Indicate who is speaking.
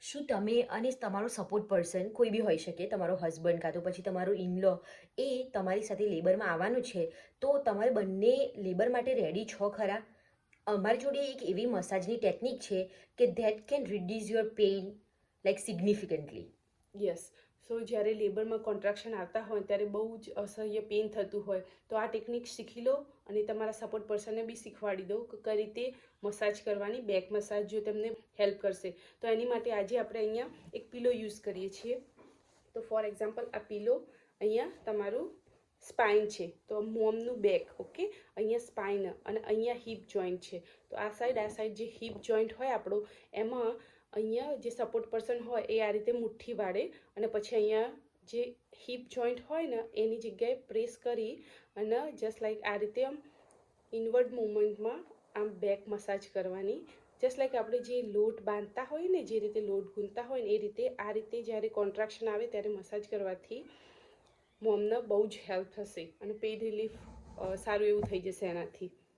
Speaker 1: શું તમે અને તમારો સપોર્ટ પર્સન કોઈ બી હોઈ શકે, તમારો હસબન્ડ કાં તો પછી તમારો ઇનલો, એ તમારી સાથે લેબરમાં આવવાનું છે, તો તમારે બંને લેબર માટે રેડી છો ખરા? અમારી જોડે એક એવી મસાજની ટેકનિક છે કે that can reduce your pain like significantly.
Speaker 2: Yes. So જ્યારે લેબરમાં કોન્ટ્રાક્શન આવતા હોય ત્યારે બહુ જ અસહ્ય પેઇન થતું હોય તો આ ટેકનિક શીખી લો અને તમારા સપોર્ટ પર્સનને બી શીખવાડી દો કે કઈ રીતે મસાજ કરવાની. બેક મસાજ જો તમને હેલ્પ કરશે તો એની માટે આજે આપણે અહીંયા એક પીલો યુઝ કરીએ છીએ. તો ફોર એક્ઝામ્પલ આ પીલો અહીંયા તમારું સ્પાઇન છે તો મોમનું બેક, ઓકે, અહીંયા સ્પાઇન અને અહીંયા હિપ જોઈન્ટ છે. તો આ સાઈડ જે હિપ જોઈન્ટ હોય આપણો, એમાં અહીંયા જે સપોર્ટ પર્સન હોય એ આ રીતે મુઠ્ઠી વાળે અને પછી અહીંયા જે હિપ જોઈન્ટ હોય ને એની જગ્યાએ પ્રેસ કરી અને જસ્ટ લાઈક આ રીતે આમ ઇનવર્ડ મુવમેન્ટમાં આમ બેક મસાજ કરવાની. જસ્ટ લાઈક આપણે જે લોટ બાંધતા હોય ને, જે રીતે લોટ ગૂંથતા હોય ને એ રીતે આ રીતે જ્યારે કોન્ટ્રાક્શન આવે ત્યારે મસાજ કરવાથી મોમને બહુ જ હેલ્પ થશે અને પેઇન રિલીફ સારું એવું થઈ જશે એનાથી.